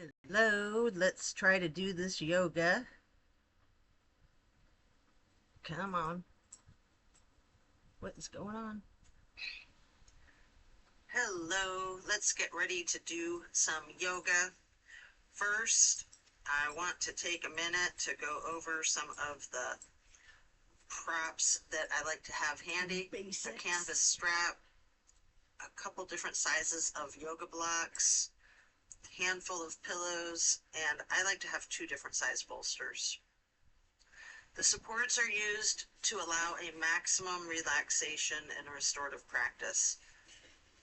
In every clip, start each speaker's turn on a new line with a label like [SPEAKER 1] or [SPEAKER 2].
[SPEAKER 1] Hello, let's try to do this yoga. Come on. What is going on? Hello, let's get ready to do some yoga. First, I want to take a minute to go over some of the props that I like to have handy. Basics. A canvas strap, a couple different sizes of yoga blocks, a handful of pillows, and I like to have two different size bolsters. The supports are used to allow a maximum relaxation and restorative practice.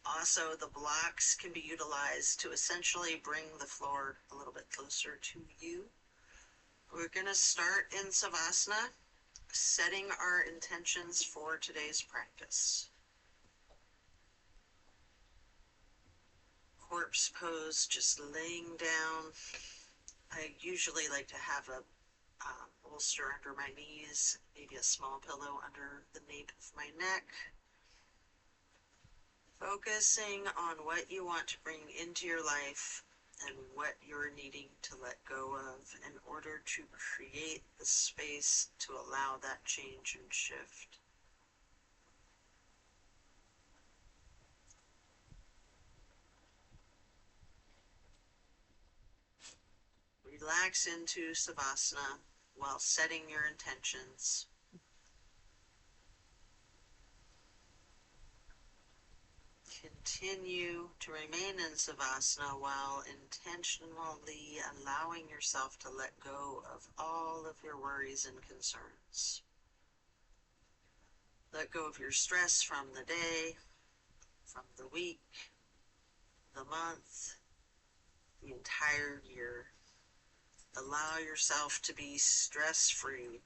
[SPEAKER 1] Also, the blocks can be utilized to essentially bring the floor a little bit closer to you. We're going to start in Savasana, setting our intentions for today's practice. Corpse pose, just laying down. I usually like to have a bolster under my knees, maybe a small pillow under the nape of my neck. Focusing on what you want to bring into your life and what you're needing to let go of in order to create the space to allow that change and shift. Relax into Savasana while setting your intentions. Continue to remain in Savasana while intentionally allowing yourself to let go of all of your worries and concerns. Let go of your stress from the day, from the week, the month, the entire year. Allow yourself to be stress-free.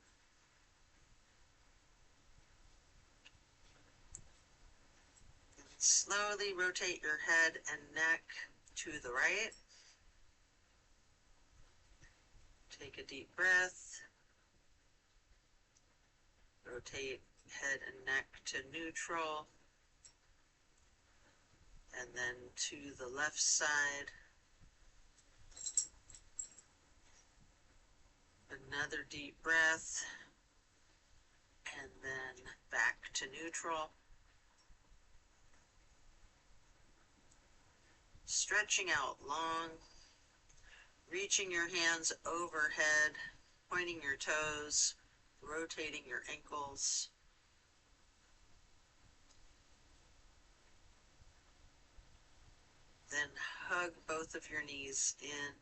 [SPEAKER 1] Slowly rotate your head and neck to the right. Take a deep breath. Rotate head and neck to neutral. And then to the left side. Another deep breath. And then back to neutral. Stretching out long, reaching your hands overhead, pointing your toes, rotating your ankles. Then hug both of your knees in.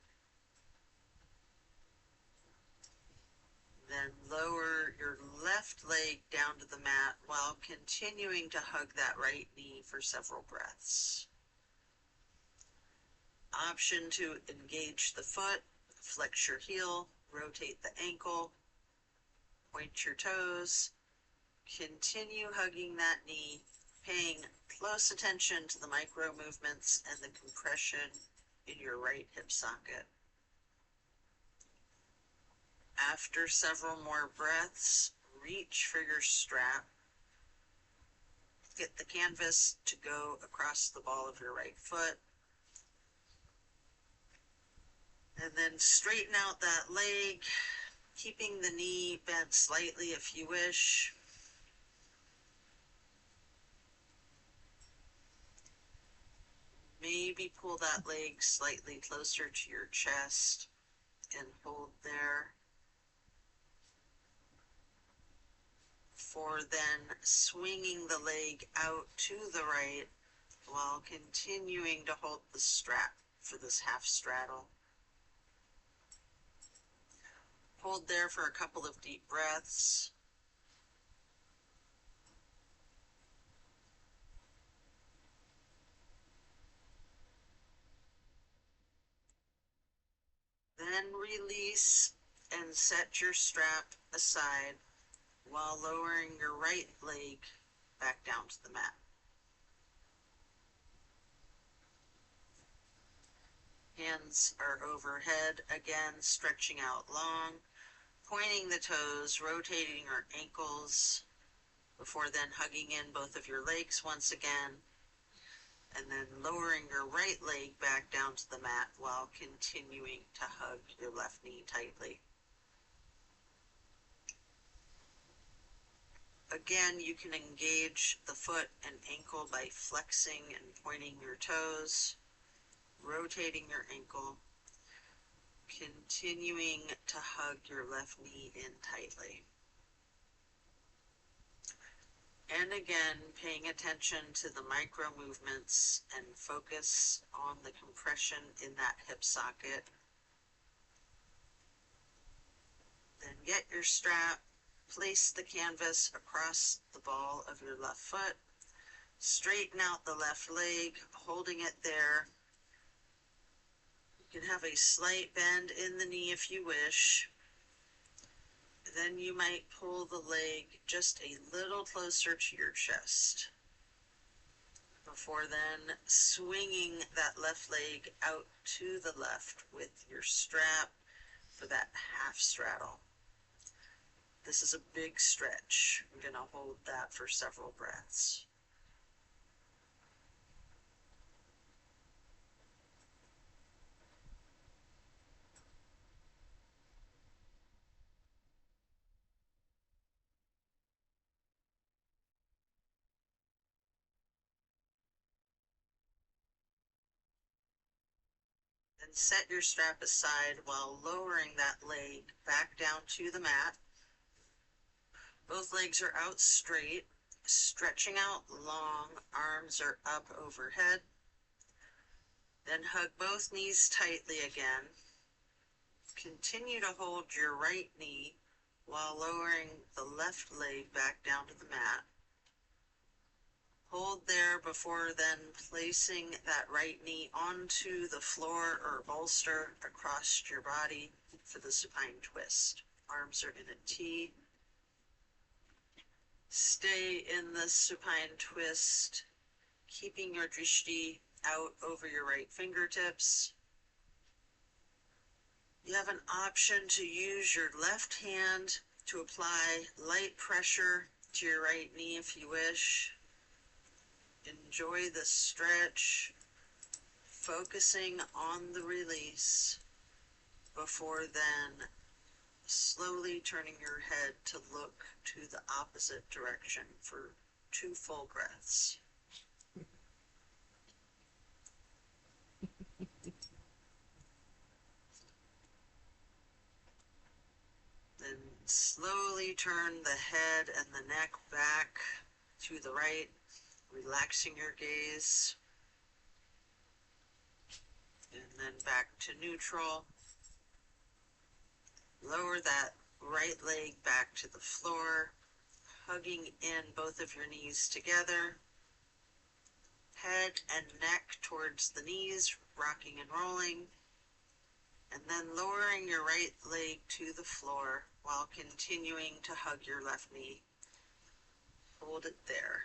[SPEAKER 1] Then lower your left leg down to the mat while continuing to hug that right knee for several breaths. Option to engage the foot, flex your heel, rotate the ankle, point your toes, continue hugging that knee, paying close attention to the micro movements and the compression in your right hip socket. After several more breaths, reach for your strap. Get the canvas to go across the ball of your right foot. And then straighten out that leg, keeping the knee bent slightly if you wish. Maybe pull that leg slightly closer to your chest and hold there. For then swinging the leg out to the right while continuing to hold the strap for this half straddle. Hold there for a couple of deep breaths. Then release and set your strap aside while lowering your right leg back down to the mat. Hands are overhead, again stretching out long, pointing the toes, rotating your ankles, before then hugging in both of your legs once again. and then lowering your right leg back down to the mat while continuing to hug your left knee tightly. Again, you can engage the foot and ankle by flexing and pointing your toes, rotating your ankle, continuing to hug your left knee in tightly. And again, paying attention to the micro movements and focus on the compression in that hip socket. Then get your strap, place the canvas across the ball of your left foot, straighten out the left leg, holding it there. You can have a slight bend in the knee if you wish. Then you might pull the leg just a little closer to your chest before then swinging that left leg out to the left with your strap for that half straddle. This is a big stretch. I'm going to hold that for several breaths. Then set your strap aside while lowering that leg back down to the mat. Both legs are out straight, stretching out long, arms are up overhead. Then hug both knees tightly again. Continue to hold your right knee while lowering the left leg back down to the mat. Hold there before then placing that right knee onto the floor or bolster across your body for the supine twist. Arms are in a T. Stay in the supine twist, keeping your drishti out over your right fingertips. You have an option to use your left hand to apply light pressure to your right knee if you wish. Enjoy the stretch, focusing on the release before then slowly turning your head to look to the opposite direction for 2 full breaths. Then slowly turn the head and the neck back to the right, relaxing your gaze. And then back to neutral. Lower that right leg back to the floor, hugging in both of your knees together. Head and neck towards the knees, rocking and rolling. And then lowering your right leg to the floor while continuing to hug your left knee. Hold it there.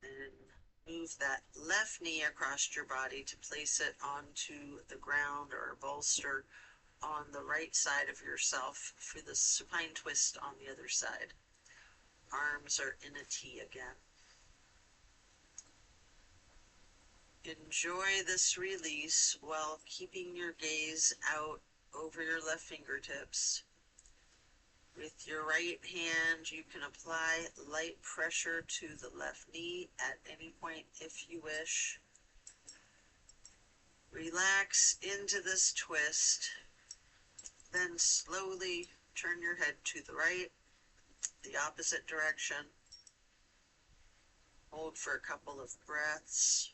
[SPEAKER 1] And move that left knee across your body to place it onto the ground or a bolster on the right side of yourself for the supine twist on the other side. Arms are in a T again. Enjoy this release while keeping your gaze out over your left fingertips. With your right hand, you can apply light pressure to the left knee at any point if you wish. Relax into this twist, then slowly turn your head to the right, the opposite direction. Hold for a couple of breaths.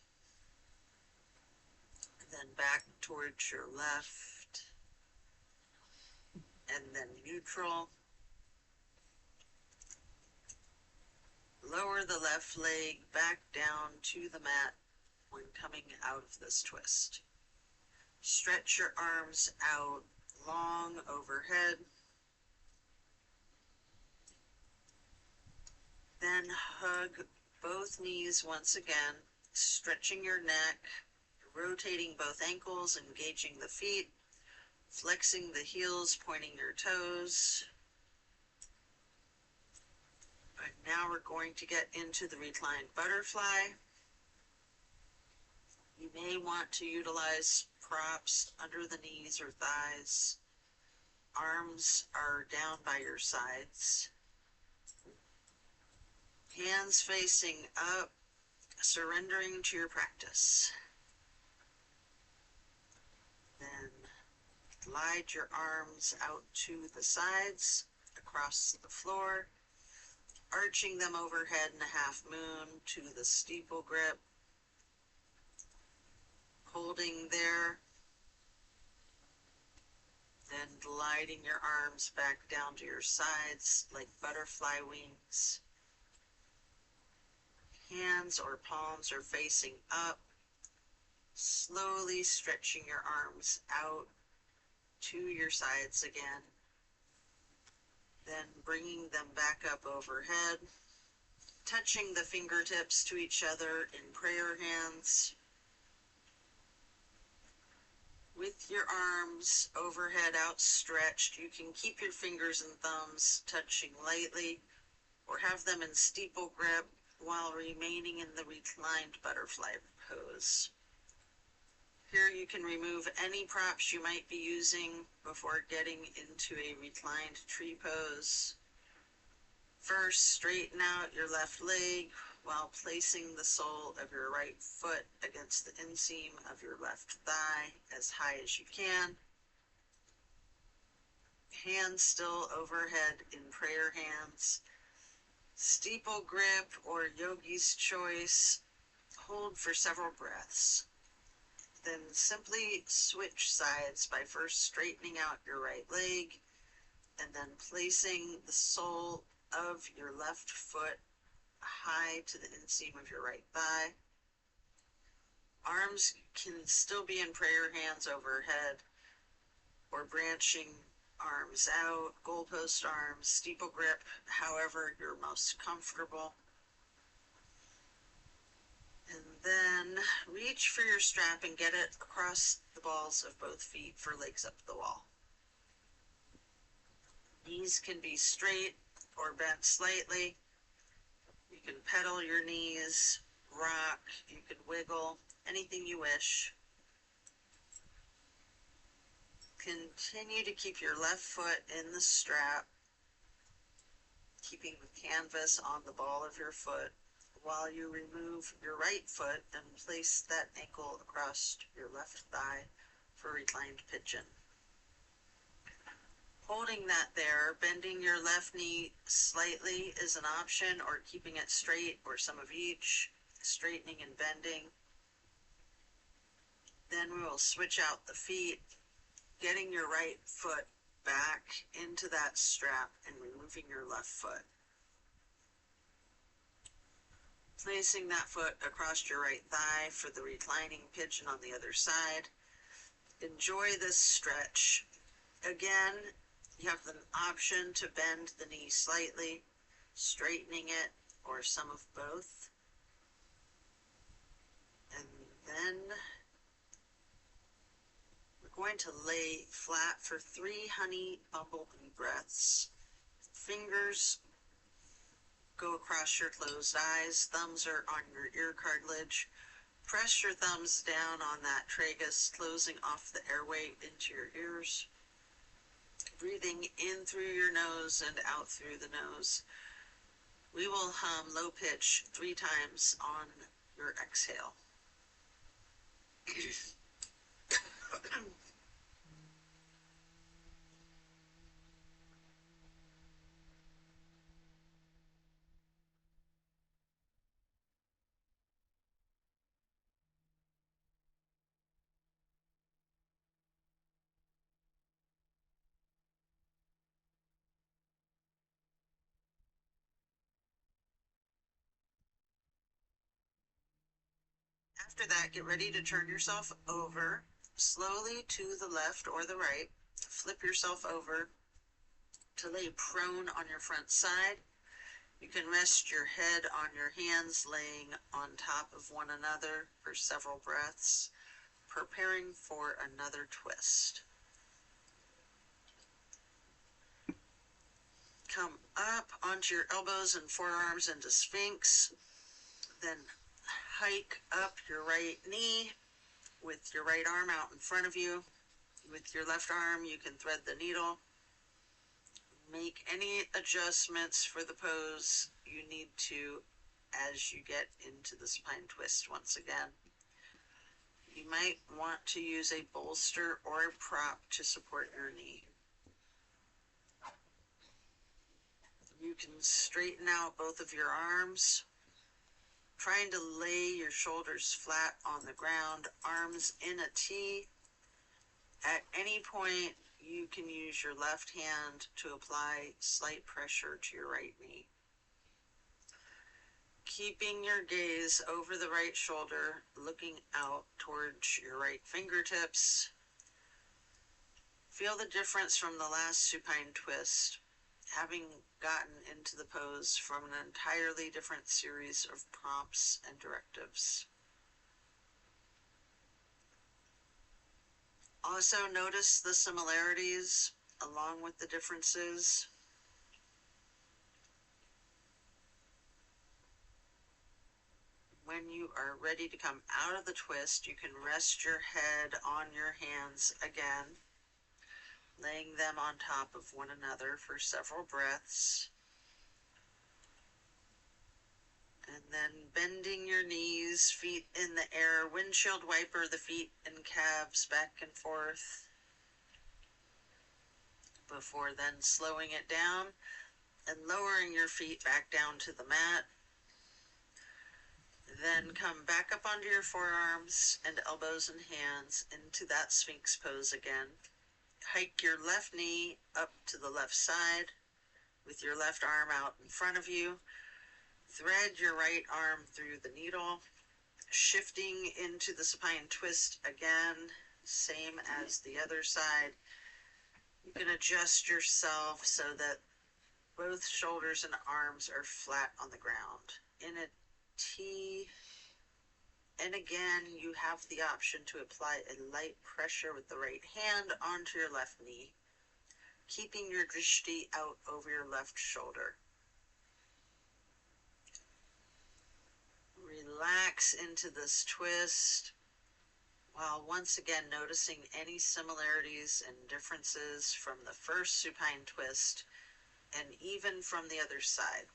[SPEAKER 1] Then back towards your left, and then neutral. Lower the left leg back down to the mat when coming out of this twist. Stretch your arms out long overhead. Then hug both knees once again, stretching your neck, rotating both ankles, engaging the feet, Flexing the heels, pointing your toes. But now we're going to get into the reclined butterfly. You may want to utilize props under the knees or thighs. Arms are down by your sides. Hands facing up, surrendering to your practice. Then glide your arms out to the sides, across the floor, arching them overhead in a half moon to the steeple grip. Holding there, then gliding your arms back down to your sides like butterfly wings. Hands or palms are facing up, slowly stretching your arms out to your sides again, then bringing them back up overhead, touching the fingertips to each other in prayer hands. With your arms overhead outstretched, you can keep your fingers and thumbs touching lightly or have them in steeple grip while remaining in the reclined butterfly pose. Here you can remove any props you might be using before getting into a reclined tree pose. First, straighten out your left leg while placing the sole of your right foot against the inseam of your left thigh as high as you can. Hands still overhead in prayer hands. Steeple grip or yogi's choice. Hold for several breaths. Then simply switch sides by first straightening out your right leg and then placing the sole of your left foot high to the inseam of your right thigh. Arms can still be in prayer hands overhead or branching arms out, goalpost arms, steeple grip, however you're most comfortable. And then reach for your strap and get it across the balls of both feet for legs up the wall. Knees can be straight or bent slightly. You can pedal your knees, rock, you can wiggle, anything you wish. Continue to keep your left foot in the strap, keeping the canvas on the ball of your foot while you remove your right foot and place that ankle across your left thigh for reclined pigeon. Holding that there, bending your left knee slightly is an option, or keeping it straight, or some of each, straightening and bending. Then we will switch out the feet, getting your right foot back into that strap and removing your left foot. Placing that foot across your right thigh for the reclining pigeon on the other side. Enjoy this stretch. Again, you have the option to bend the knee slightly, straightening it, or some of both. And then we're going to lay flat for 3 honey bumblebee breaths. Fingers go across your closed eyes, thumbs are on your ear cartilage. Press your thumbs down on that tragus, closing off the airway into your ears. Breathing in through your nose and out through the nose. We will hum low pitch 3 times on your exhale. After that, get ready to turn yourself over slowly to the left or the right. Flip yourself over to lay prone on your front side. You can rest your head on your hands, laying on top of one another for several breaths, preparing for another twist. Come up onto your elbows and forearms into Sphinx. Then hike up your right knee with your right arm out in front of you. With your left arm, you can thread the needle. Make any adjustments for the pose you need to as you get into the spine twist once again. You might want to use a bolster or a prop to support your knee. You can straighten out both of your arms, trying to lay your shoulders flat on the ground, arms in a T. At any point, you can use your left hand to apply slight pressure to your right knee. Keeping your gaze over the right shoulder, looking out towards your right fingertips. Feel the difference from the last supine twist, having gotten into the pose from an entirely different series of prompts and directives. Also notice the similarities along with the differences. When you are ready to come out of the twist, you can rest your head on your hands again, laying them on top of one another for several breaths. And then bending your knees, feet in the air, windshield wiper the feet and calves back and forth. Before then slowing it down and lowering your feet back down to the mat. Then come back up onto your forearms and elbows and hands into that Sphinx pose again. Hike your left knee up to the left side with your left arm out in front of you. Thread your right arm through the needle, shifting into the supine twist again, same as the other side. You can adjust yourself so that both shoulders and arms are flat on the ground. In a T, and again, you have the option to apply a light pressure with the right hand onto your left knee, keeping your drishti out over your left shoulder. Relax into this twist, while once again noticing any similarities and differences from the first supine twist and even from the other side.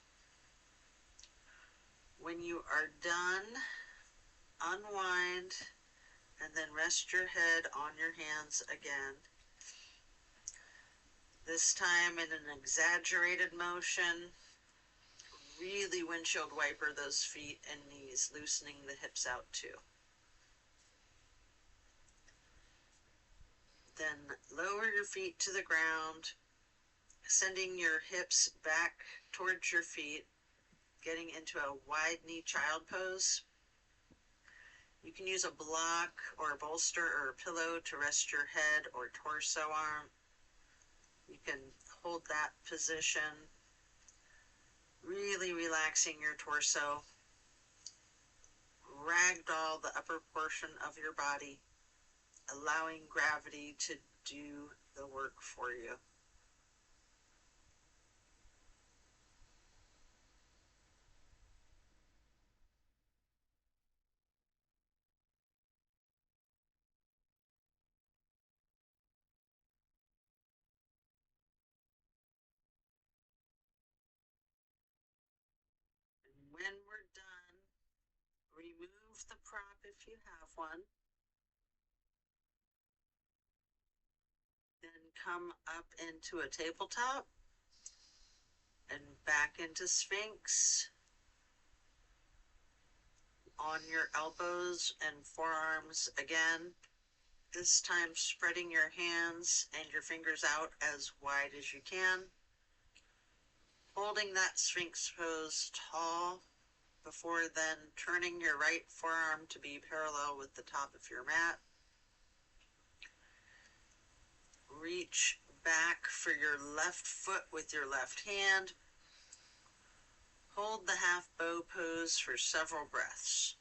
[SPEAKER 1] When you are done, unwind and then rest your head on your hands again. This time in an exaggerated motion, really windshield wiper those feet and knees, loosening the hips out too. Then lower your feet to the ground, sending your hips back towards your feet, getting into a wide knee child pose. You can use a block or a bolster or a pillow to rest your head or torso on. You can hold that position, really relaxing your torso. Ragdoll the upper portion of your body, allowing gravity to do the work for you. When we're done, remove the prop if you have one. Then come up into a tabletop and back into Sphinx. On your elbows and forearms again. This time spreading your hands and your fingers out as wide as you can. Holding that Sphinx pose tall before then turning your right forearm to be parallel with the top of your mat. Reach back for your left foot with your left hand. Hold the half bow pose for several breaths.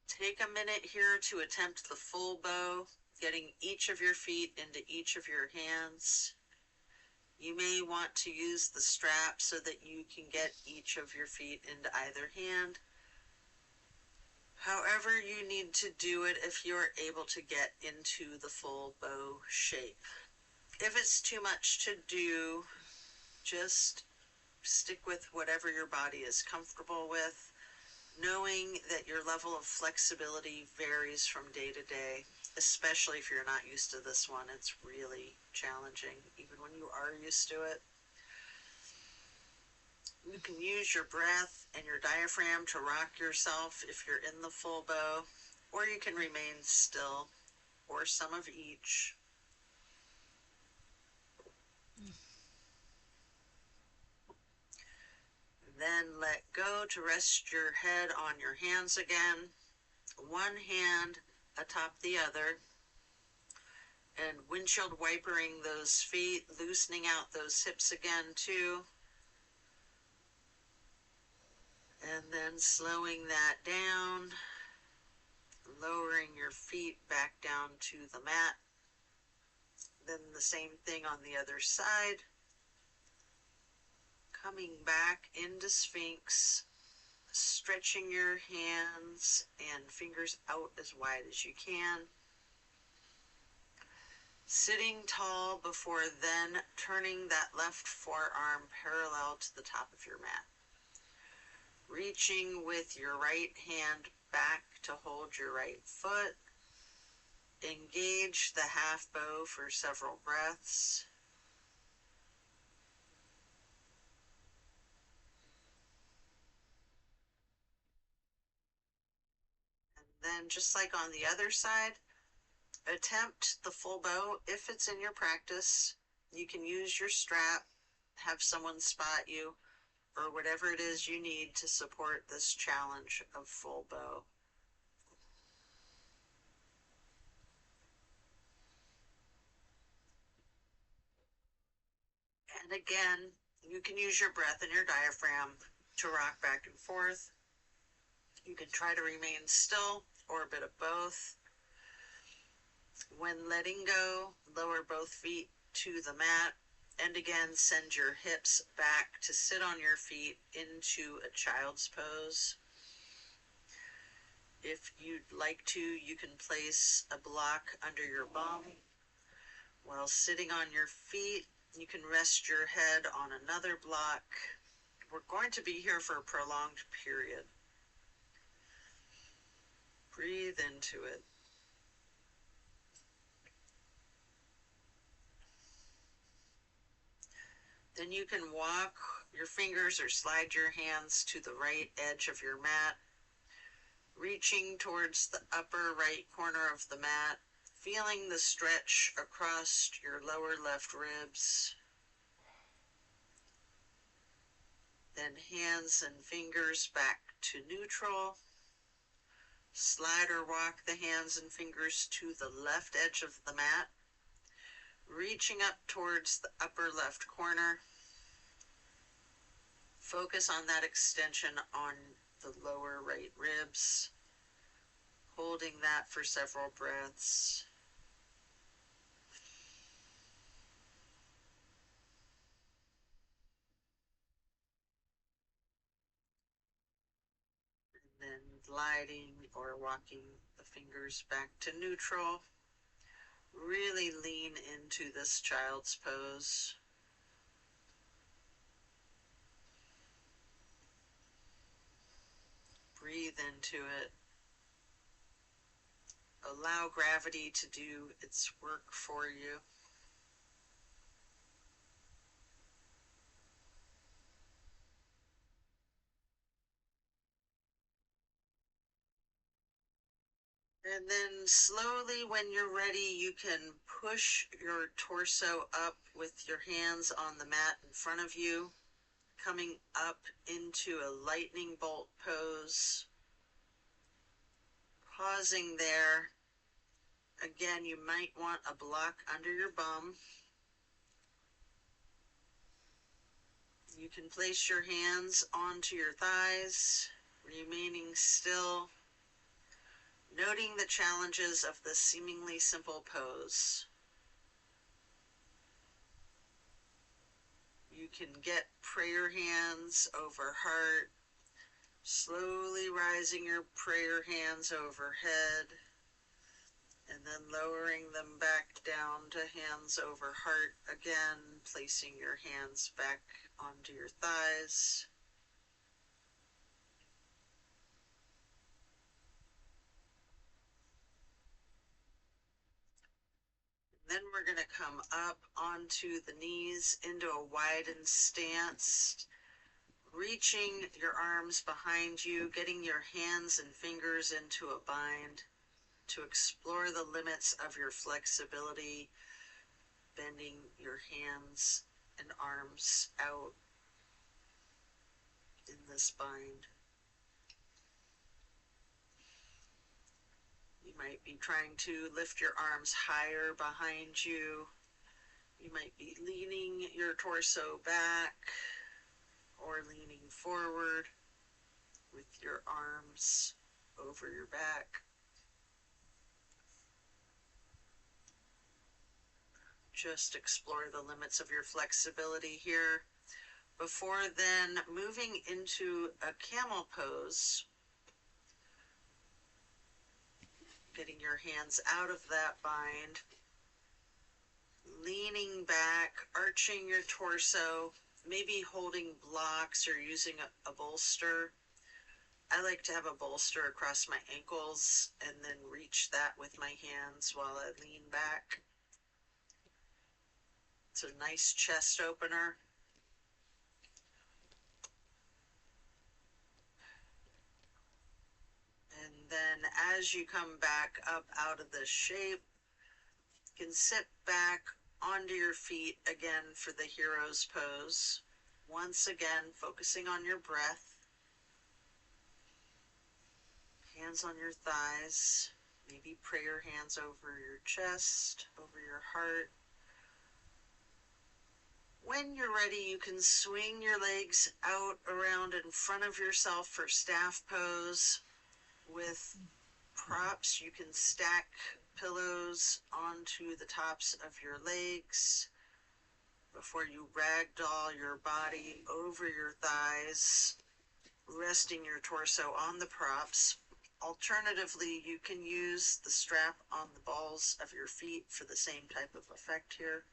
[SPEAKER 1] Take a minute here to attempt the full bow, getting each of your feet into each of your hands. You may want to use the strap so that you can get each of your feet into either hand. However you need to do it if you're able to get into the full bow shape. If it's too much to do, just stick with whatever your body is comfortable with, knowing that your level of flexibility varies from day to day, especially if you're not used to this one. It's really challenging, even when you are used to it. You can use your breath and your diaphragm to rock yourself if you're in the full bow, or you can remain still, or some of each. Then let go to rest your head on your hands again, one hand atop the other, and windshield wipering those feet, loosening out those hips again too. And then slowing that down, lowering your feet back down to the mat. Then the same thing on the other side. Coming back into Sphinx, stretching your hands and fingers out as wide as you can. Sitting tall before then turning that left forearm parallel to the top of your mat. Reaching with your right hand back to hold your right foot. Engage the half bow for several breaths. And then just like on the other side, attempt the full bow if it's in your practice. You can use your strap, have someone spot you, or whatever it is you need to support this challenge of full bow. And again, you can use your breath and your diaphragm to rock back and forth. You can try to remain still or a bit of both. When letting go, lower both feet to the mat, and again send your hips back to sit on your feet into a child's pose. If you'd like to, you can place a block under your bum. While sitting on your feet, you can rest your head on another block. We're going to be here for a prolonged period. Breathe into it. Then you can walk your fingers or slide your hands to the right edge of your mat, reaching towards the upper right corner of the mat, feeling the stretch across your lower left ribs. Then hands and fingers back to neutral. Slide or walk the hands and fingers to the left edge of the mat, reaching up towards the upper left corner. Focus on that extension on the lower right ribs, holding that for several breaths. And then gliding or walking the fingers back to neutral. Really lean into this child's pose. Breathe into it. Allow gravity to do its work for you. And then slowly, when you're ready, you can push your torso up with your hands on the mat in front of you, coming up into a lightning bolt pose. Pausing there. Again, you might want a block under your bum. You can place your hands onto your thighs, remaining still, noting the challenges of this seemingly simple pose. You can get prayer hands over heart, slowly rising your prayer hands overhead, and then lowering them back down to hands over heart again, placing your hands back onto your thighs. Then we're going to come up onto the knees into a widened stance, reaching your arms behind you, getting your hands and fingers into a bind to explore the limits of your flexibility, bending your hands and arms out in this bind. You might be trying to lift your arms higher behind you. You might be leaning your torso back or leaning forward with your arms over your back. Just explore the limits of your flexibility here. Before then moving into a camel pose, getting your hands out of that bind, leaning back, arching your torso, maybe holding blocks or using a bolster. I like to have a bolster across my ankles and then reach that with my hands while I lean back. It's a nice chest opener. And then as you come back up out of this shape, you can sit back onto your feet again for the hero's pose. Once again, focusing on your breath. Hands on your thighs, maybe prayer hands over your chest, over your heart. When you're ready, you can swing your legs out around in front of yourself for staff pose. With props, you can stack pillows onto the tops of your legs before you ragdoll your body over your thighs, resting your torso on the props. Alternatively, you can use the strap on the balls of your feet for the same type of effect here.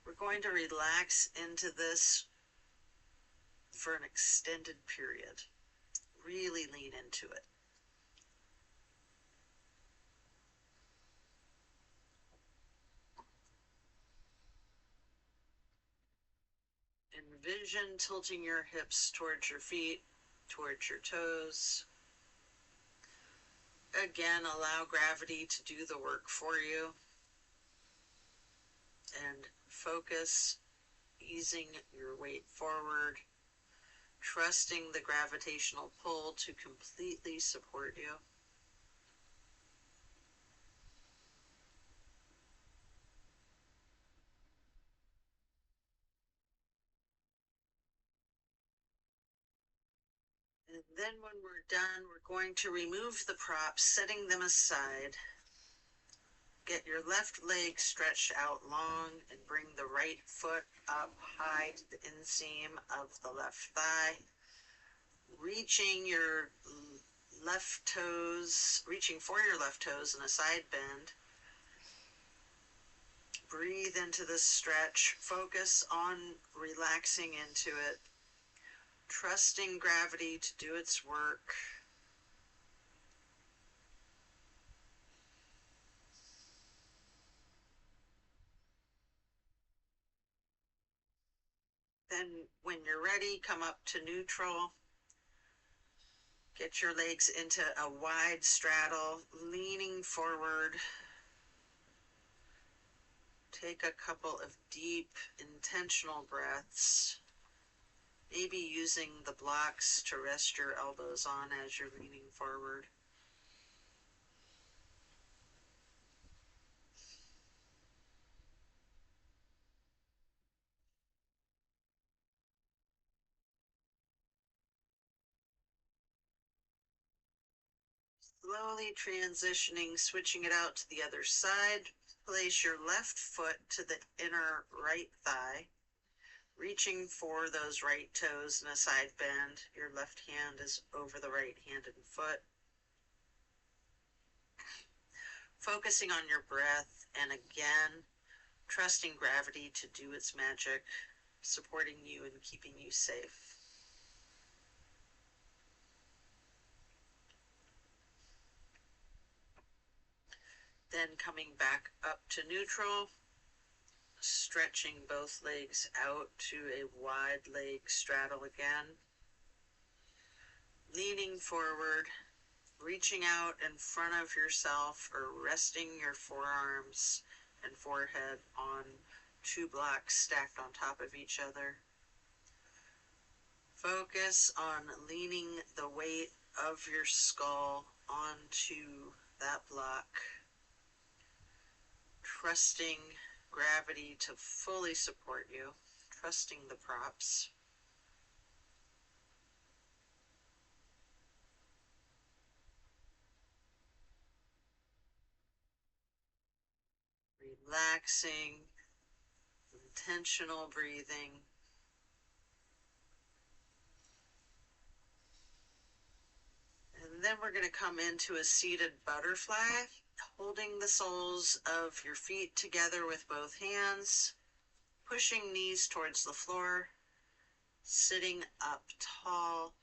[SPEAKER 1] We're going to relax into this for an extended period. Really lean into it. Envision tilting your hips towards your feet, towards your toes. Again, allow gravity to do the work for you. And focus, easing your weight forward, trusting the gravitational pull to completely support you. And then when we're done, we're going to remove the props, setting them aside. Get your left leg stretched out long and bring the right foot up high to the inseam of the left thigh. Reaching your left toes, reaching for your left toes in a side bend. Breathe into this stretch. Focus on relaxing into it. Trusting gravity to do its work. Then when you're ready, come up to neutral. Get your legs into a wide straddle, leaning forward. Take a couple of deep, intentional breaths. Maybe using the blocks to rest your elbows on as you're leaning forward. Slowly transitioning, switching it out to the other side. Place your left foot to the inner right thigh, reaching for those right toes in a side bend. Your left hand is over the right-handed foot. Focusing on your breath, and again, trusting gravity to do its magic, supporting you and keeping you safe. Then coming back up to neutral, stretching both legs out to a wide leg straddle again. Leaning forward, reaching out in front of yourself or resting your forearms and forehead on two blocks stacked on top of each other. Focus on leaning the weight of your skull onto that block, trusting gravity to fully support you, trusting the props. Relaxing, intentional breathing. And then we're going to come into a seated butterfly, holding the soles of your feet together with both hands, pushing knees towards the floor, sitting up tall,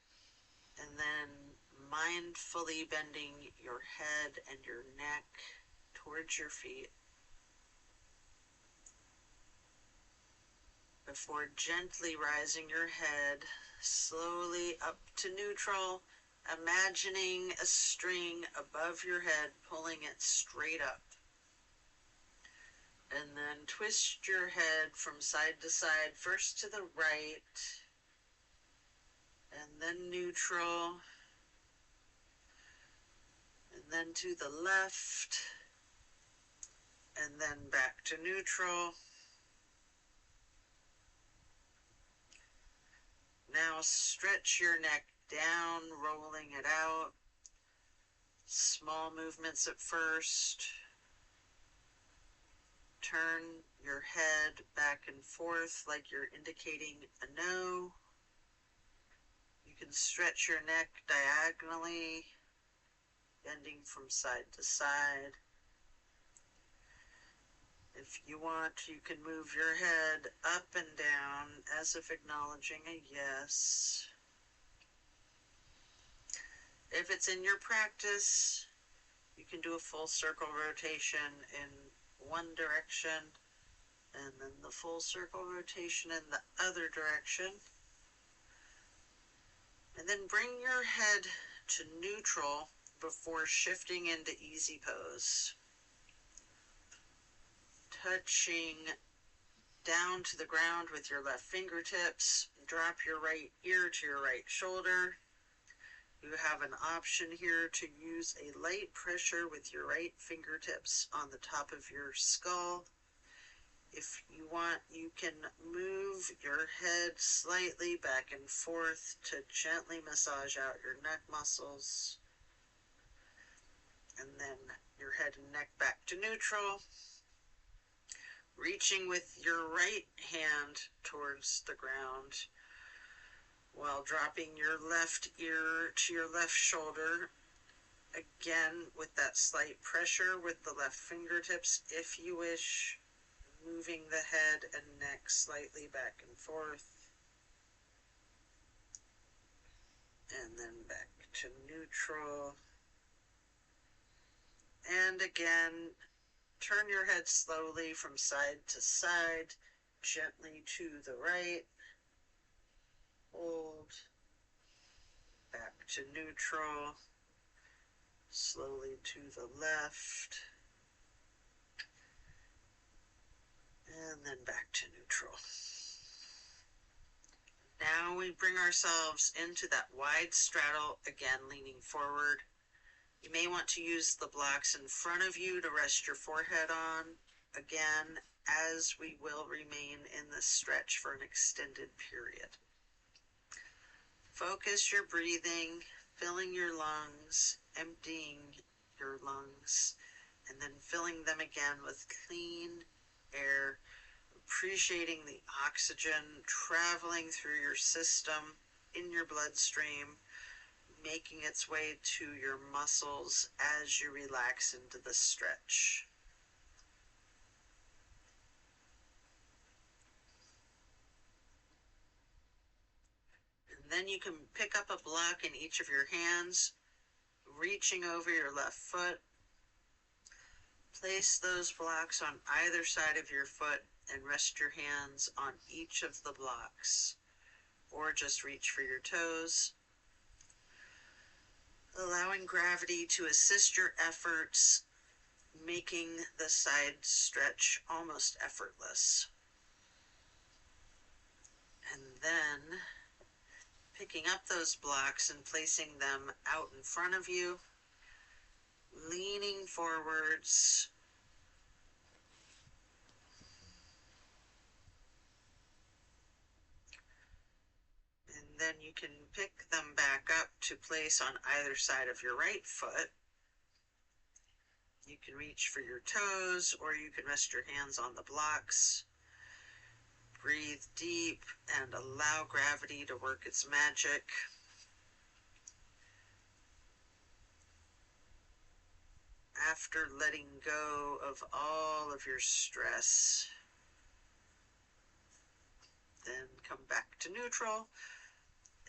[SPEAKER 1] and then mindfully bending your head and your neck towards your feet. Before gently rising your head slowly up to neutral, imagining a string above your head, pulling it straight up. And then twist your head from side to side, first to the right, and then neutral, and then to the left, and then back to neutral. Now stretch your neck down, rolling it out. Small movements at first. Turn your head back and forth like you're indicating a no. You can stretch your neck diagonally, bending from side to side. If you want, you can move your head up and down as if acknowledging a yes. If it's in your practice, you can do a full circle rotation in one direction and then the full circle rotation in the other direction. And then bring your head to neutral before shifting into easy pose. Touching down to the ground with your left fingertips. Drop your right ear to your right shoulder. You have an option here to use a light pressure with your right fingertips on the top of your skull. If you want, you can move your head slightly back and forth to gently massage out your neck muscles. And then your head and neck back to neutral. Reaching with your right hand towards the ground while dropping your left ear to your left shoulder. Again, with that slight pressure with the left fingertips, if you wish, moving the head and neck slightly back and forth. And then back to neutral. And again, turn your head slowly from side to side, gently to the right. Hold. Back to neutral. Slowly to the left. And then back to neutral. Now we bring ourselves into that wide straddle, again leaning forward. You may want to use the blocks in front of you to rest your forehead on, again, as we will remain in this stretch for an extended period. Focus your breathing, filling your lungs, emptying your lungs and then filling them again with clean air, appreciating the oxygen traveling through your system, in your bloodstream, making its way to your muscles as you relax into the stretch. And then you can pick up a block in each of your hands, reaching over your left foot. Place those blocks on either side of your foot and rest your hands on each of the blocks, or just reach for your toes, allowing gravity to assist your efforts, making the side stretch almost effortless. And then picking up those blocks and placing them out in front of you, leaning forwards, and then you can pick them back up to place on either side of your right foot. You can reach for your toes, or you can rest your hands on the blocks. Breathe deep and allow gravity to work its magic. After letting go of all of your stress, then come back to neutral,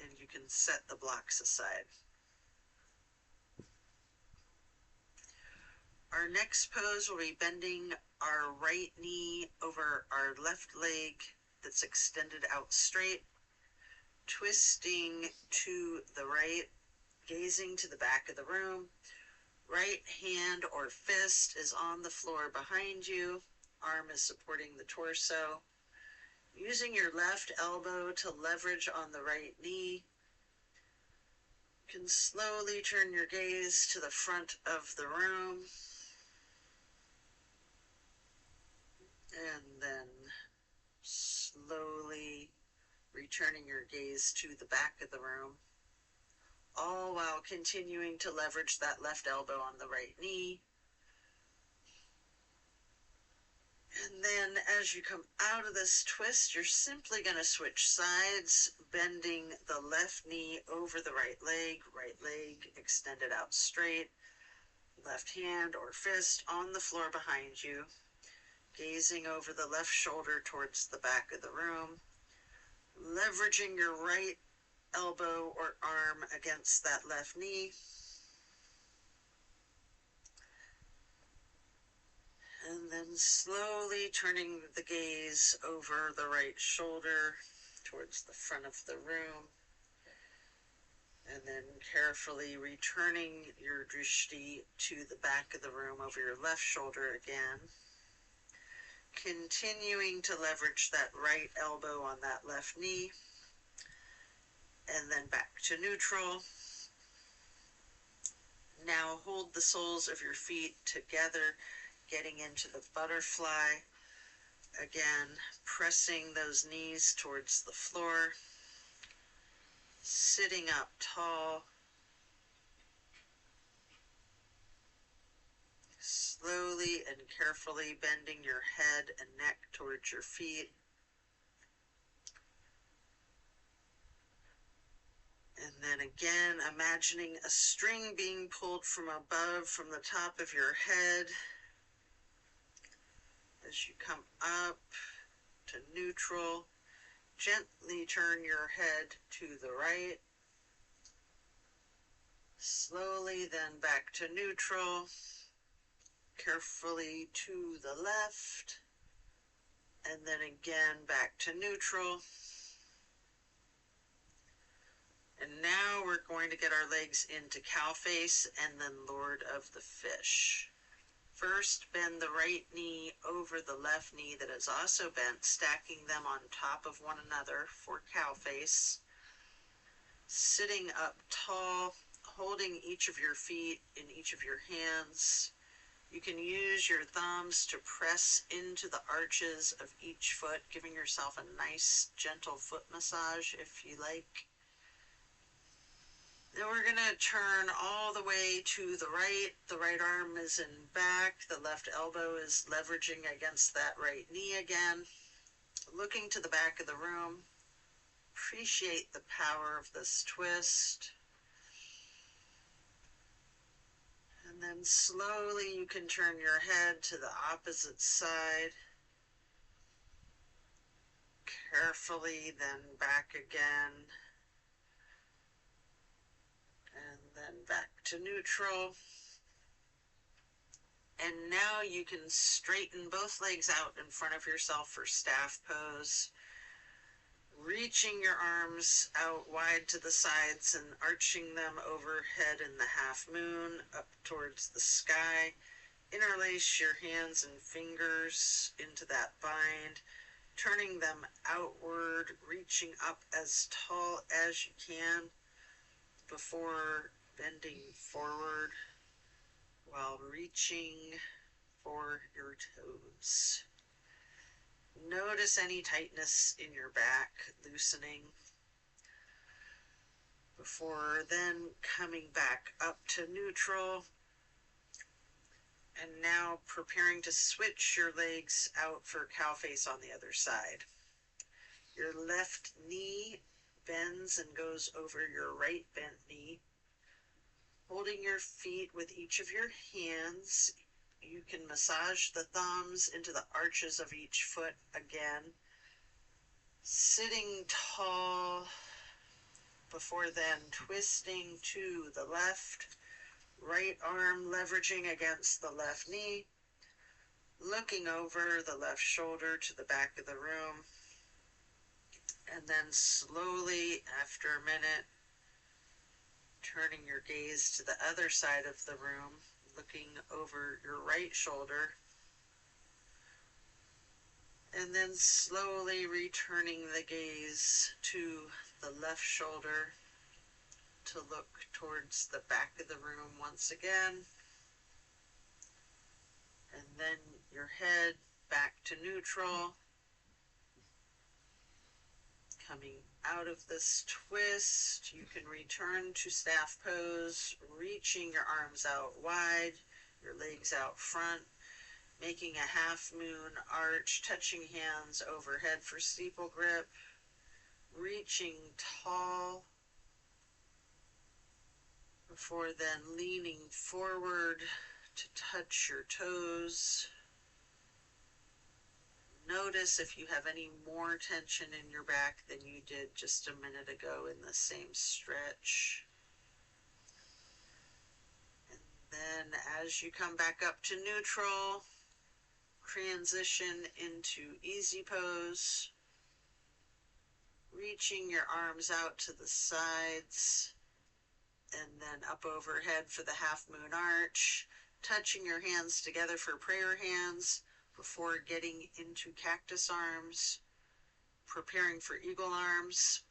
[SPEAKER 1] and you can set the blocks aside. Our next pose will be bending our right knee over our left leg that's extended out straight, twisting to the right, gazing to the back of the room. Right hand or fist is on the floor behind you. Arm is supporting the torso. Using your left elbow to leverage on the right knee, you can slowly turn your gaze to the front of the room. And then slowly returning your gaze to the back of the room, all while continuing to leverage that left elbow on the right knee. And then as you come out of this twist, you're simply going to switch sides, bending the left knee over the right leg extended out straight, left hand or fist on the floor behind you, gazing over the left shoulder towards the back of the room, leveraging your right elbow or arm against that left knee, and then slowly turning the gaze over the right shoulder towards the front of the room, and then carefully returning your drishti to the back of the room over your left shoulder again, continuing to leverage that right elbow on that left knee, and then back to neutral. Now hold the soles of your feet together, getting into the butterfly. Again, pressing those knees towards the floor, sitting up tall, slowly and carefully bending your head and neck towards your feet. And then again, imagining a string being pulled from above, from the top of your head, as you come up to neutral. Gently turn your head to the right. Slowly then back to neutral. Carefully to the left. And then again back to neutral. And now we're going to get our legs into cow face and then Lord of the Fish. First, bend the right knee over the left knee that is also bent, stacking them on top of one another for cow face. Sitting up tall, holding each of your feet in each of your hands. You can use your thumbs to press into the arches of each foot, giving yourself a nice, gentle foot massage if you like. Then we're going to turn all the way to the right. The right arm is in back. The left elbow is leveraging against that right knee again. Looking to the back of the room. Appreciate the power of this twist. And then slowly you can turn your head to the opposite side. Carefully, then back again. And then back to neutral. And now you can straighten both legs out in front of yourself for staff pose. Reaching your arms out wide to the sides and arching them overhead in the half moon up towards the sky. Interlace your hands and fingers into that bind, turning them outward, reaching up as tall as you can before bending forward while reaching for your toes. Notice any tightness in your back, loosening, before then coming back up to neutral. And now preparing to switch your legs out for cow face on the other side. Your left knee bends and goes over your right bent knee. Holding your feet with each of your hands, you can massage the thumbs into the arches of each foot again. Sitting tall before then twisting to the left. Right arm leveraging against the left knee. Looking over the left shoulder to the back of the room. And then slowly, after a minute, turning your gaze to the other side of the room, looking over your right shoulder, and then slowly returning the gaze to the left shoulder to look towards the back of the room once again, and then your head back to neutral, coming out of this twist. You can return to staff pose, reaching your arms out wide, your legs out front, making a half moon arch, touching hands overhead for steeple grip, reaching tall, before then leaning forward to touch your toes. Notice if you have any more tension in your back than you did just a minute ago in the same stretch. And then as you come back up to neutral, transition into easy pose, reaching your arms out to the sides, and then up overhead for the half moon arch, touching your hands together for prayer hands before getting into cactus arms, preparing for eagle arms.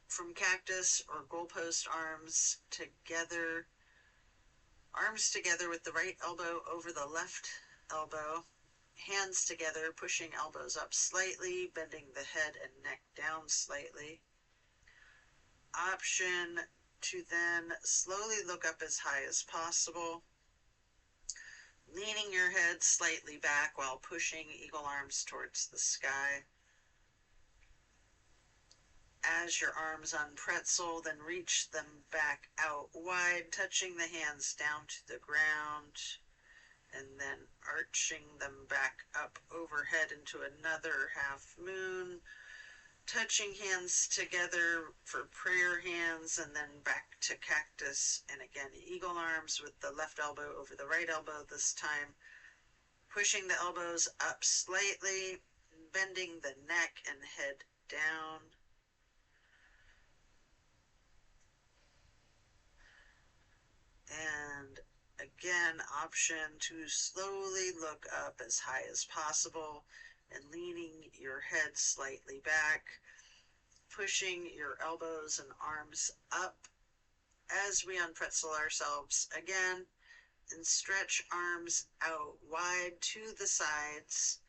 [SPEAKER 1] From cactus or goalpost arms together, arms together with the right elbow over the left elbow, hands together, pushing elbows up slightly, bending the head and neck down slightly. Option to then slowly look up as high as possible, leaning your head slightly back while pushing eagle arms towards the sky. As your arms unpretzel, then reach them back out wide, touching the hands down to the ground, and then arching them back up overhead into another half moon, touching hands together for prayer hands, and then back to cactus, and again eagle arms with the left elbow over the right elbow this time, pushing the elbows up slightly, bending the neck and head down. And again, option to slowly look up as high as possible and leaning your head slightly back, pushing your elbows and arms up as we unpretzel ourselves again, and stretch arms out wide to the sides,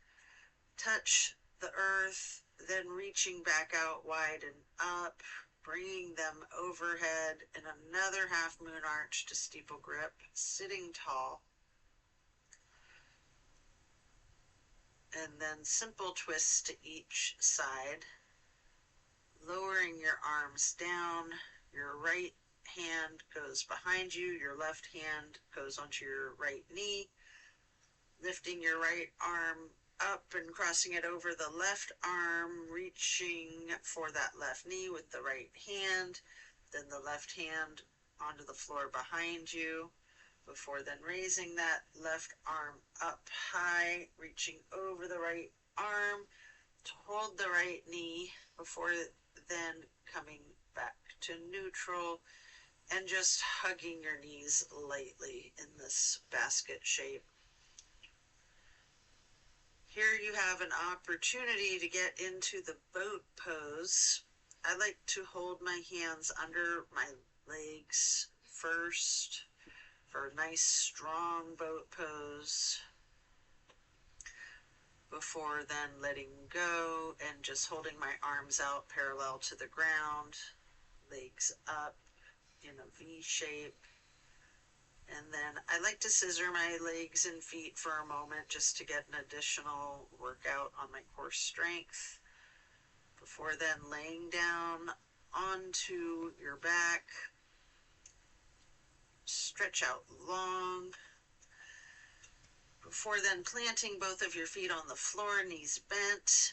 [SPEAKER 1] touch the earth, then reaching back out wide and up bringing them overhead in another half moon arch to steeple grip, sitting tall. And then simple twists to each side, lowering your arms down. Your right hand goes behind you, your left hand goes onto your right knee, lifting your right arm up and crossing it over the left arm, reaching for that left knee with the right hand, then the left hand onto the floor behind you, before then raising that left arm up high, reaching over the right arm to hold the right knee, before then coming back to neutral and just hugging your knees lightly in this basket shape. Here you have an opportunity to get into the boat pose. I like to hold my hands under my legs first for a nice strong boat pose, before then letting go and just holding my arms out parallel to the ground, legs up in a V shape. And then I like to scissor my legs and feet for a moment just to get an additional workout on my core strength, before then laying down onto your back. Stretch out long, before then planting both of your feet on the floor, knees bent.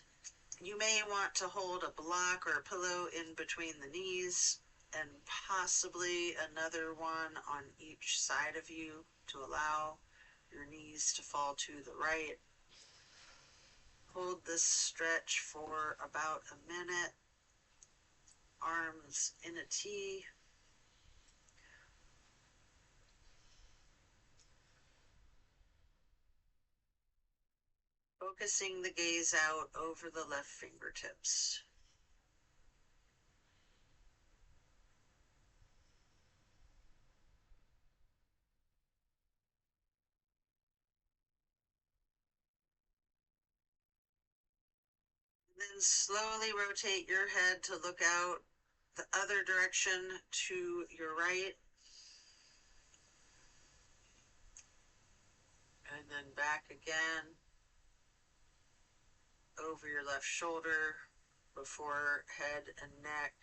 [SPEAKER 1] You may want to hold a block or a pillow in between the knees, and possibly another one on each side of you to allow your knees to fall to the right. Hold this stretch for about a minute, arms in a T. Focusing the gaze out over the left fingertips. Then slowly rotate your head to look out the other direction to your right. And then back again over your left shoulder, before head and neck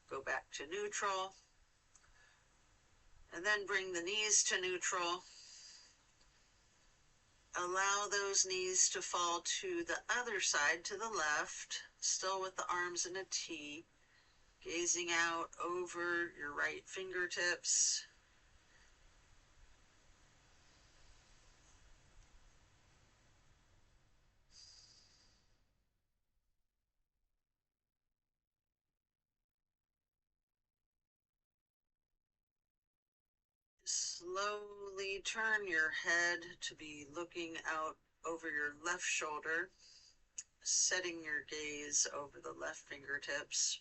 [SPEAKER 1] go back to neutral. And then bring the knees to neutral. Allow those knees to fall to the other side, to the left, still with the arms in a T, gazing out over your right fingertips. Slowly turn your head to be looking out over your left shoulder, setting your gaze over the left fingertips,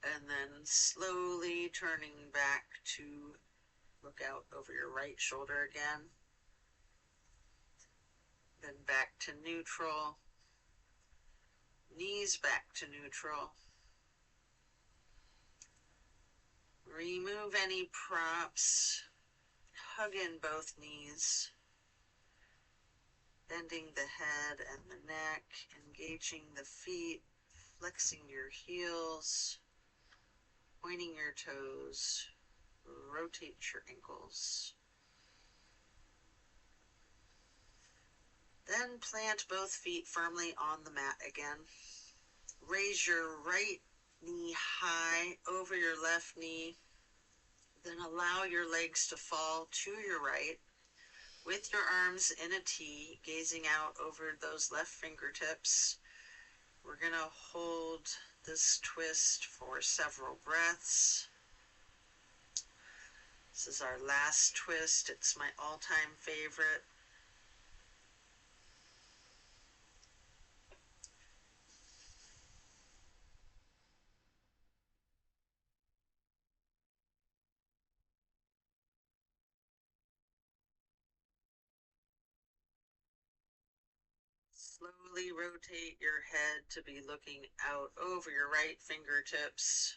[SPEAKER 1] and then slowly turning back to look out over your right shoulder again, then back to neutral, knees back to neutral. Remove any props, hug in both knees, bending the head and the neck, engaging the feet, flexing your heels, pointing your toes, rotate your ankles. Then plant both feet firmly on the mat again. Raise your right knee high over your left knee. Then allow your legs to fall to your right with your arms in a T, gazing out over those left fingertips. We're going to hold this twist for several breaths. This is our last twist. It's my all-time favorite. Slowly rotate your head to be looking out over your right fingertips.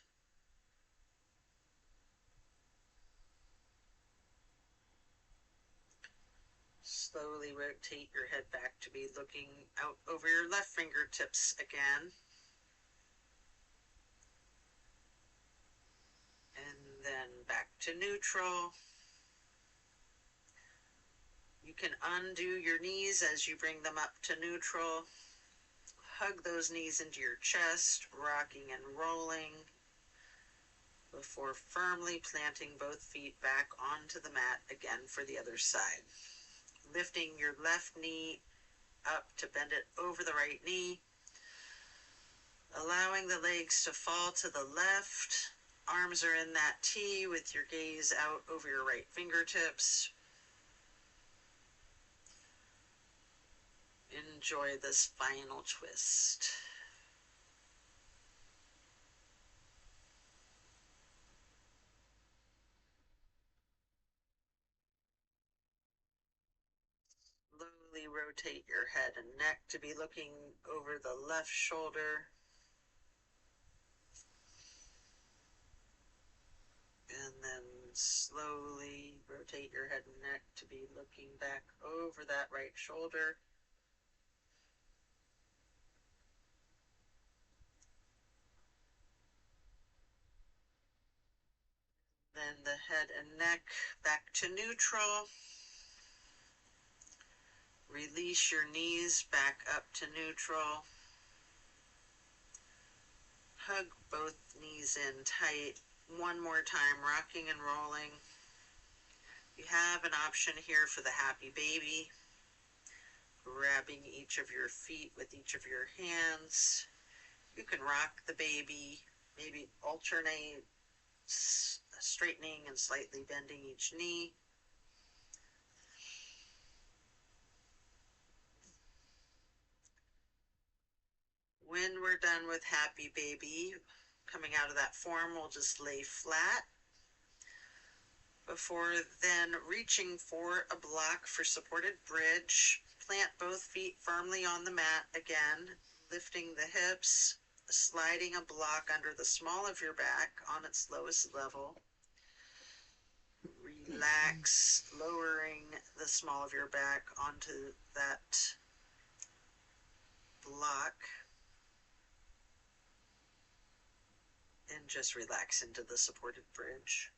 [SPEAKER 1] Slowly rotate your head back to be looking out over your left fingertips again. And then back to neutral. You can undo your knees as you bring them up to neutral. Hug those knees into your chest, rocking and rolling before firmly planting both feet back onto the mat again for the other side. Lifting your left knee up to bend it over the right knee. Allowing the legs to fall to the left. Arms are in that T with your gaze out over your right fingertips. Enjoy this final twist. Slowly rotate your head and neck to be looking over the left shoulder. And then slowly rotate your head and neck to be looking back over that right shoulder. Then the head and neck back to neutral. Release your knees back up to neutral. Hug both knees in tight. One more time, rocking and rolling. You have an option here for the happy baby. Grabbing each of your feet with each of your hands. You can rock the baby, maybe alternate straightening and slightly bending each knee. When we're done with happy baby, coming out of that form, we'll just lay flat. Before then reaching for a block for supported bridge, plant both feet firmly on the mat again, lifting the hips, sliding a block under the small of your back on its lowest level. Relax, lowering the small of your back onto that block. And just relax into the supported bridge.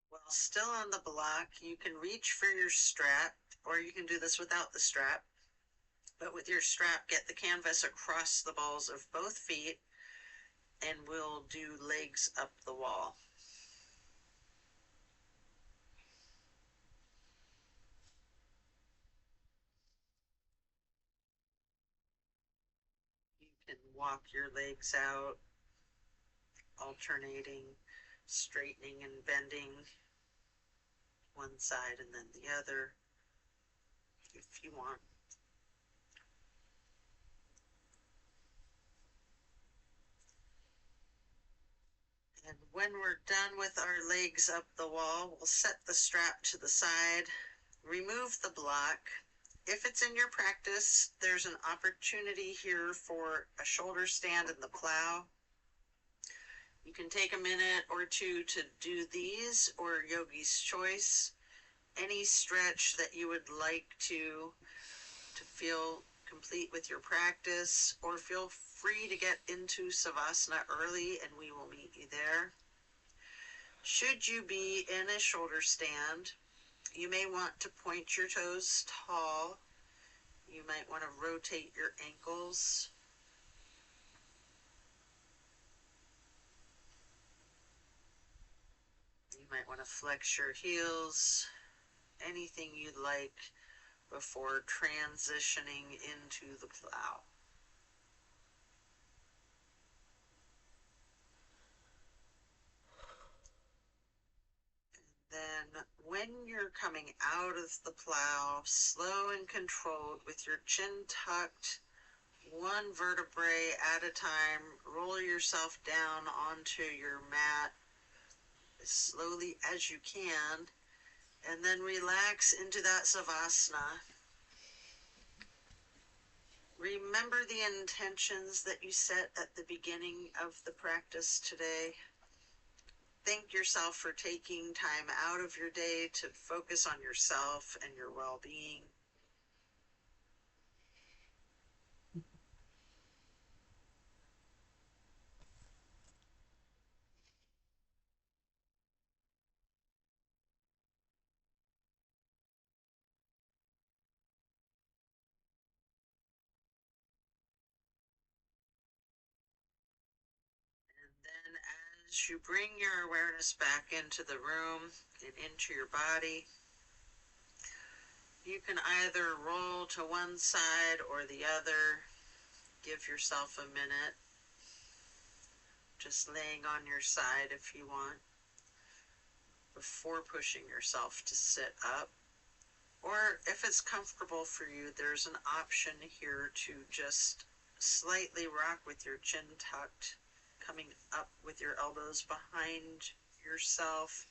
[SPEAKER 1] While still on the block, you can reach for your strap, or you can do this without the strap. But with your strap, get the canvas across the balls of both feet, and we'll do legs up the wall. You can walk your legs out, alternating, straightening and bending one side and then the other, if you want. And when we're done with our legs up the wall, we'll set the strap to the side, remove the block. If it's in your practice, there's an opportunity here for a shoulder stand in the plow. You can take a minute or two to do these, or yogi's choice. Any stretch that you would like to feel complete with your practice, or feel free to get into Savasana early and we will meet you there. Should you be in a shoulder stand, you may want to point your toes tall. You might want to rotate your ankles. You might want to flex your heels. Anything you'd like before transitioning into the plow. Then when you're coming out of the plow, slow and controlled with your chin tucked, one vertebrae at a time, roll yourself down onto your mat as slowly as you can, and then relax into that savasana. Remember the intentions that you set at the beginning of the practice today. Thank yourself for taking time out of your day to focus on yourself and your well-being. And then as you bring your awareness back into the room and into your body, you can either roll to one side or the other. Give yourself a minute, just laying on your side if you want, before pushing yourself to sit up. Or if it's comfortable for you, there's an option here to just slightly rock with your chin tucked, coming up with your elbows behind yourself,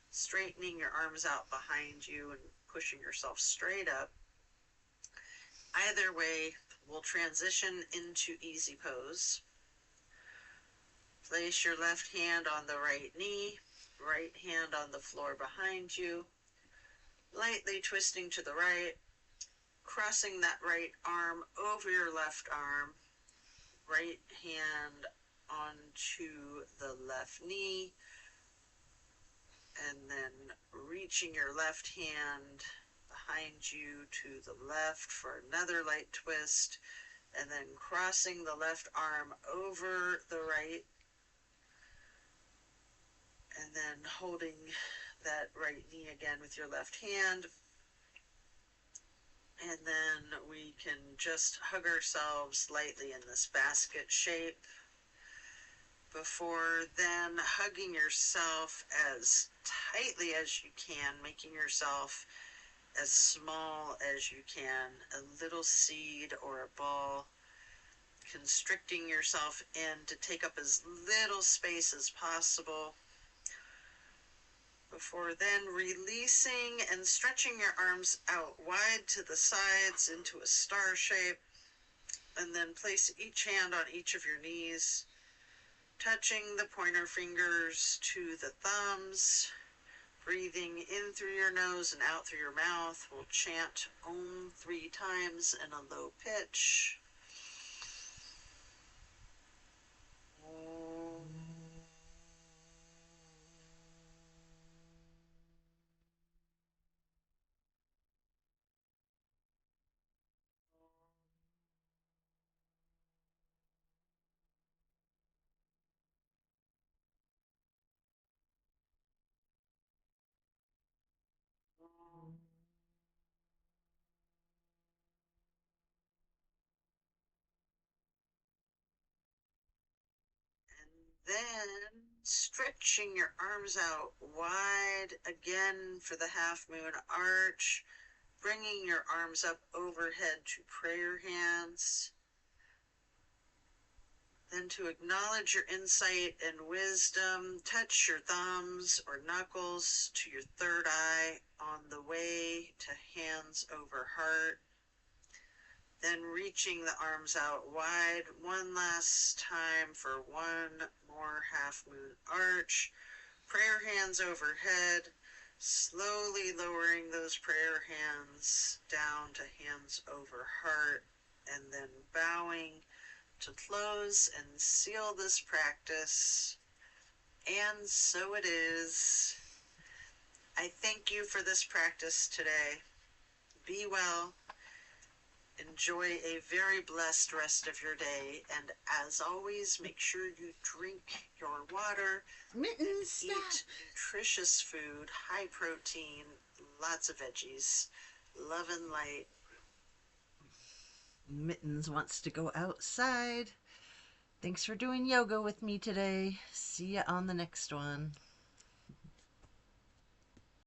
[SPEAKER 1] straightening your arms out behind you and pushing yourself straight up. Either way, we'll transition into easy pose. Place your left hand on the right knee, right hand on the floor behind you, lightly twisting to the right, crossing that right arm over your left arm, right hand onto the left knee, and then reaching your left hand behind you to the left for another light twist, and then crossing the left arm over the right, and then holding that right knee again with your left hand. And then we can just hug ourselves lightly in this basket shape. Before then, hugging yourself as tightly as you can, making yourself as small as you can, a little seed or a ball, constricting yourself in to take up as little space as possible. Before then, releasing and stretching your arms out wide to the sides into a star shape, and then place each hand on each of your knees, touching the pointer fingers to the thumbs, breathing in through your nose and out through your mouth. We'll chant Om 3 times in a low pitch. Om. Om. And then stretching your arms out wide again for the half moon arch, bringing your arms up overhead to prayer hands. Then to acknowledge your insight and wisdom, touch your thumbs or knuckles to your third eye on the way to hands over heart. Then reaching the arms out wide one last time for one more half moon arch. Prayer hands overhead, slowly lowering those prayer hands down to hands over heart, and then bowing to close and seal this practice. And so it is. I thank you for this practice today. Be well. Enjoy a very blessed rest of your day. And as always, make sure you drink your water.
[SPEAKER 2] Mittens,
[SPEAKER 1] Eat nutritious food, high protein, lots of veggies. Love and light.
[SPEAKER 2] Mittens wants to go outside. Thanks for doing yoga with me today. See ya on the next one.